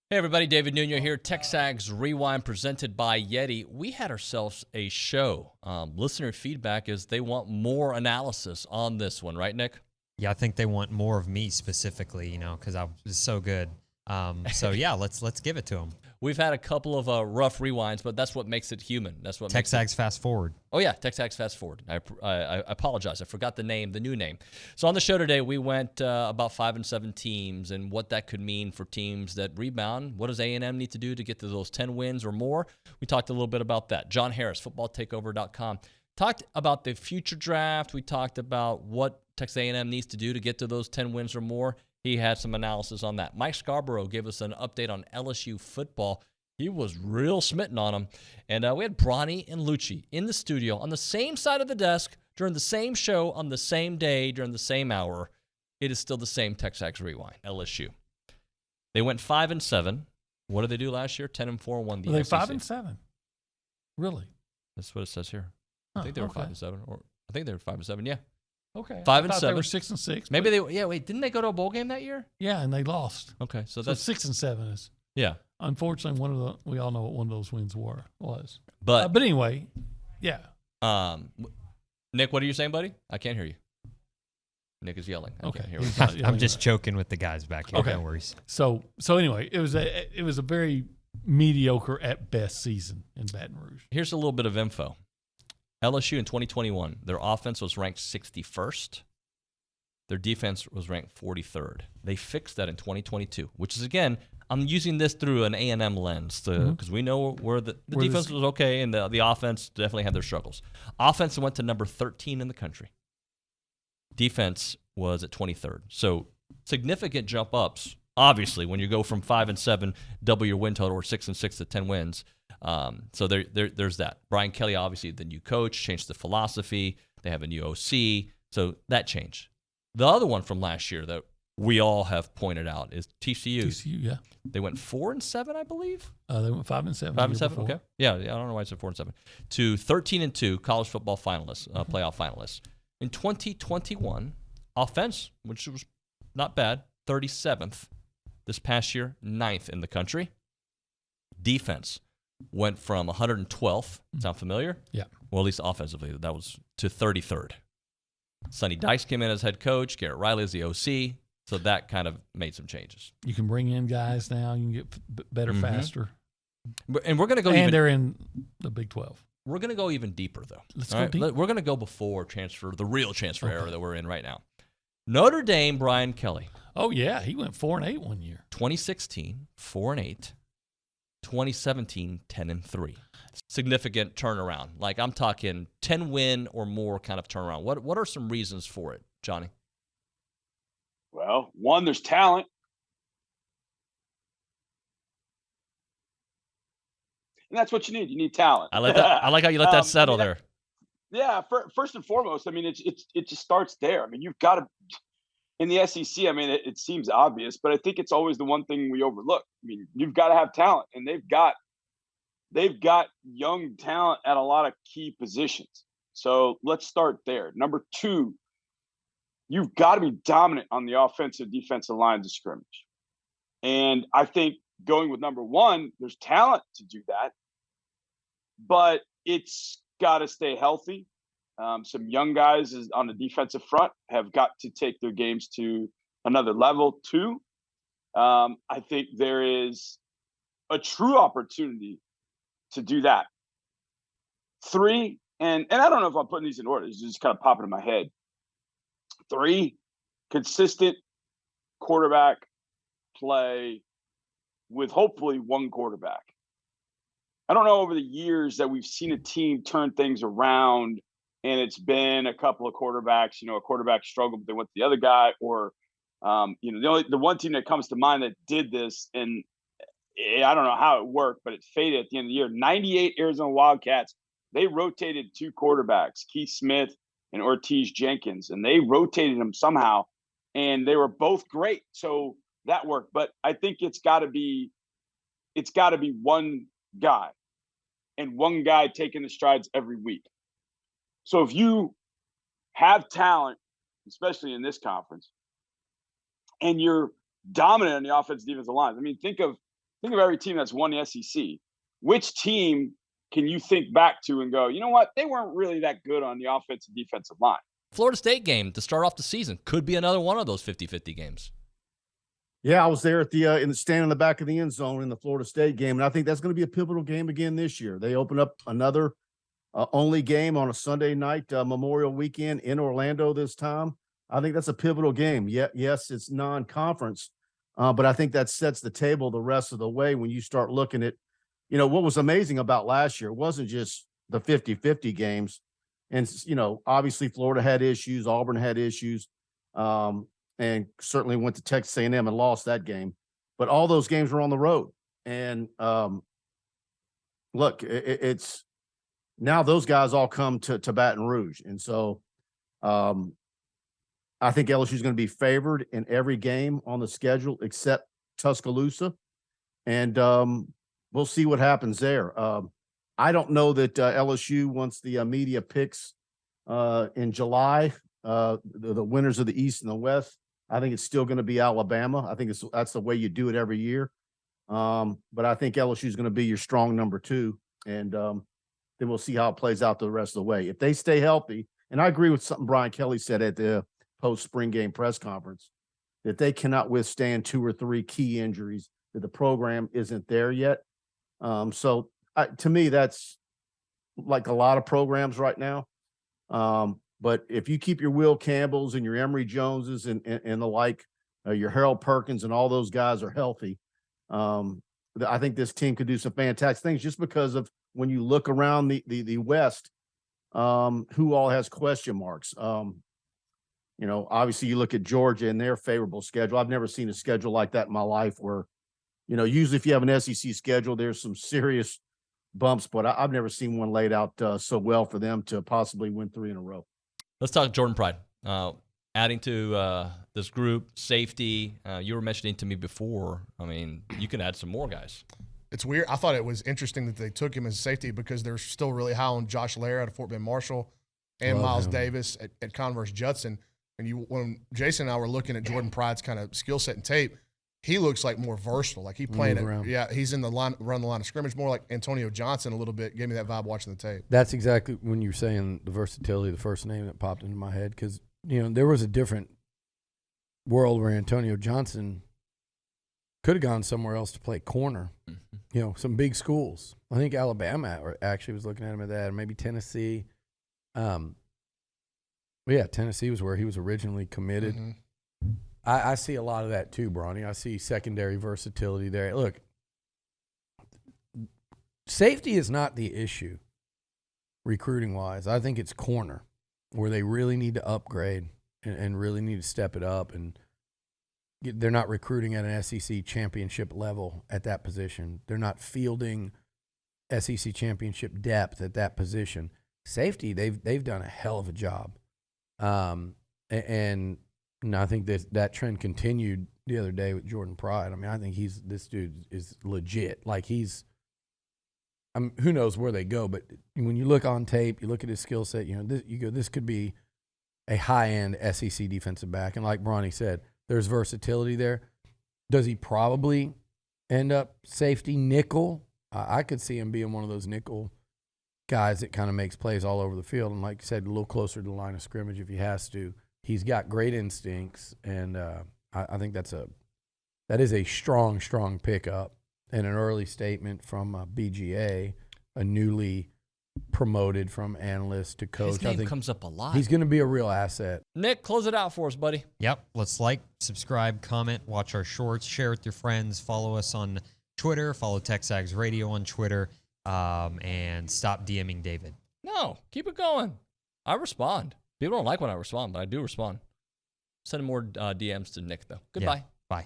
Hey everybody, David Nuno here. TexAgs Rewind presented by Yeti. We had ourselves a show. Listener feedback is they want more analysis on this one, right, Nick? Yeah, I think they want more of me specifically, because I was so good. So yeah, let's give it to them. We've had a couple of rough rewinds, but that's what makes it human. That's what TexAgs Fast Forward. Oh yeah, TexAgs Fast Forward. I apologize. I forgot the new name. So on the show today, we went about 5 and 7 teams and what that could mean for teams that rebound. What does A&M need to do to get to those 10 wins or more? We talked a little bit about that. John Harris, footballtakeover.com, talked about the future draft. We talked about what Texas A&M needs to do to get to those 10 wins or more. He had some analysis on that. Mike Scarborough gave us an update on LSU football. He was real smitten on him. And we had Brauninger and Liucci in the studio on the same side of the desk during the same show on the same day during the same hour. It is still the same TexAgs Rewind, LSU. They went 5 and 7. What did they do last year? 10 and 4 won the SEC. They 5 and 7. Really? That's what it says here. I think they were 5 and 7. Or I think they were 5 and 7. Yeah. Okay. 5 and 7. They were 6 and 6. Maybe they. Yeah. Wait. Didn't they go to a bowl game that year? Yeah, and they lost. Okay. So that's 6 and 7 is. Yeah. Unfortunately, we all know what one of those wins was. But anyway, yeah. Nick, what are you saying, buddy? I can't hear you. Nick is yelling. I okay. can't hear you. I'm just joking with the guys back here. Okay. No worries. So anyway, it was a very mediocre at best season in Baton Rouge. Here's a little bit of info. LSU in 2021, their offense was ranked 61st. Their defense was ranked 43rd. They fixed that in 2022, which is, again, I'm using this through an A&M lens because we know where the defense was okay and the offense definitely had their struggles. Offense went to number 13 in the country. Defense was at 23rd. So significant jump ups, obviously, when you go from 5 and 7, double your win total, or 6 and 6 to 10 wins. So there's that. Brian Kelly, obviously, the new coach, changed the philosophy. They have a new OC. So that changed. The other one from last year that we all have pointed out is TCU. TCU, yeah. They went 4 and 7, I believe. They went 5 and 7. 5 and 7. Okay. Yeah. I don't know why I said 4 and 7. To 13 and 2, college football finalists, playoff finalists. In 2021, offense, which was not bad, 37th. This past year, 9th in the country. Defense went from 112th. Sound familiar? Yeah. Well, at least offensively, that was to 33rd. Sonny Dykes came in as head coach. Garrett Riley is the OC. So that kind of made some changes. You can bring in guys now. You can get better faster. And we're going to go and they're in the Big 12. We're going to go even deeper, though. Let's go deep. We're going to go before the real transfer era that we're in right now. Notre Dame, Brian Kelly. Oh, yeah. He went 4 and 8 one year. 2016, 4 and 8. 2017, 10 and 3. Significant turnaround. Like, I'm talking 10 win or more kind of turnaround. What are some reasons for it, Johnny? Well, one, there's talent. And that's what you need. You need talent. I like how you let that settle there. Yeah, first and foremost, I mean, it just starts there. I mean, you've got to, in the SEC, I mean, it seems obvious, but I think it's always the one thing we overlook. I mean, you've got to have talent, and they've got young talent at a lot of key positions. So let's start there. Number 2, you've got to be dominant on the offensive, defensive lines of scrimmage. And I think going with number 1, there's talent to do that, but it's got to stay healthy. Some young guys on the defensive front have got to take their games to another level. 2, I think there is a true opportunity to do that. 3, and I don't know if I'm putting these in order. It's just kind of popping in my head. 3, consistent quarterback play with hopefully one quarterback. I don't know over the years that we've seen a team turn things around and it's been a couple of quarterbacks, a quarterback struggled, but they went to the other guy, or, the one team that comes to mind that did this, and I don't know how it worked, but it faded at the end of the year. 98 Arizona Wildcats, they rotated 2 quarterbacks, Keith Smith and Ortiz Jenkins, and they rotated them somehow, and they were both great. So that worked. But I think it's got to be one guy, and one guy taking the strides every week. So if you have talent, especially in this conference, and you're dominant on the offensive defensive lines, I mean, think of think of every team that's won the SEC. Which team can you think back to and go, you know what? They weren't really that good on the offensive defensive line. Florida State game to start off the season could be another one of those 50-50 games. Yeah, I was there at the in the stand in the back of the end zone in the Florida State game, and I think that's going to be a pivotal game again this year. They open up another only game on a Sunday night, Memorial Weekend in Orlando this time. I think that's a pivotal game. Yeah, yes, it's non-conference, but I think that sets the table the rest of the way when you start looking at, what was amazing about last year. It wasn't just the 50-50 games. And, obviously Florida had issues, Auburn had issues, and certainly went to Texas A&M and lost that game. But all those games were on the road. And look, it's now those guys all come to Baton Rouge. And so I think LSU is going to be favored in every game on the schedule except Tuscaloosa. And we'll see what happens there. I don't know that LSU, once the media picks in July, the winners of the East and the West, I think it's still going to be Alabama. I think that's the way you do it every year. But I think LSU is going to be your strong number 2. And then we'll see how it plays out the rest of the way. If they stay healthy, and I agree with something Brian Kelly said at the post-spring game press conference, that they cannot withstand 2 or 3 key injuries, that the program isn't there yet. So to me, that's like a lot of programs right now. But if you keep your Will Campbells and your Emory Joneses and the like, your Harold Perkins and all those guys are healthy, I think this team could do some fantastic things just because of when you look around the West, who all has question marks. Obviously you look at Georgia and their favorable schedule. I've never seen a schedule like that in my life where, usually if you have an SEC schedule, there's some serious bumps, but I've never seen one laid out so well for them to possibly win 3 in a row. Let's talk Jordan Pride. Adding to this group, safety. You were mentioning to me before. I mean, you can add some more guys. It's weird. I thought it was interesting that they took him as safety because they're still really high on Josh Lair out of Fort Bend Marshall and Miles Davis at Converse Judson. And when Jason and I were looking at Jordan Pride's kind of skill set and tape, he looks like more versatile. Like he playing it. Yeah, he's in the line, run the line of scrimmage more like Antonio Johnson a little bit. Gave me that vibe watching the tape. That's exactly when you're saying the versatility, the first name that popped into my head because there was a different world where Antonio Johnson could have gone somewhere else to play corner. Mm-hmm. Some big schools. I think Alabama actually was looking at him at that, or maybe Tennessee. Tennessee was where he was originally committed. Mm-hmm. I see a lot of that too, Bronny. I see secondary versatility there. Look, safety is not the issue recruiting-wise. I think it's corner where they really need to upgrade and really need to step it up. And they're not recruiting at an SEC championship level at that position. They're not fielding SEC championship depth at that position. Safety, they've done a hell of a job. And I think that trend continued the other day with Jordan Pride. I mean, I think this dude is legit. Like who knows where they go, but when you look on tape, you look at his skill set, this could be a high-end SEC defensive back. And like Bronny said, there's versatility there. Does he probably end up safety nickel? I could see him being one of those nickel guys that kind of makes plays all over the field. And like you said, a little closer to the line of scrimmage if he has to. He's got great instincts, and I think that is a strong, strong pickup and an early statement from BGA, a newly promoted from analyst to coach. His name comes up a lot. He's going to be a real asset. Nick, close it out for us, buddy. Yep. Let's like, subscribe, comment, watch our shorts, share with your friends, follow us on Twitter, follow TexAgs Radio on Twitter, and stop DMing David. No, keep it going. I respond. People don't like when I respond, but I do respond. Send more DMs to Nick, though. Goodbye. Yeah. Bye.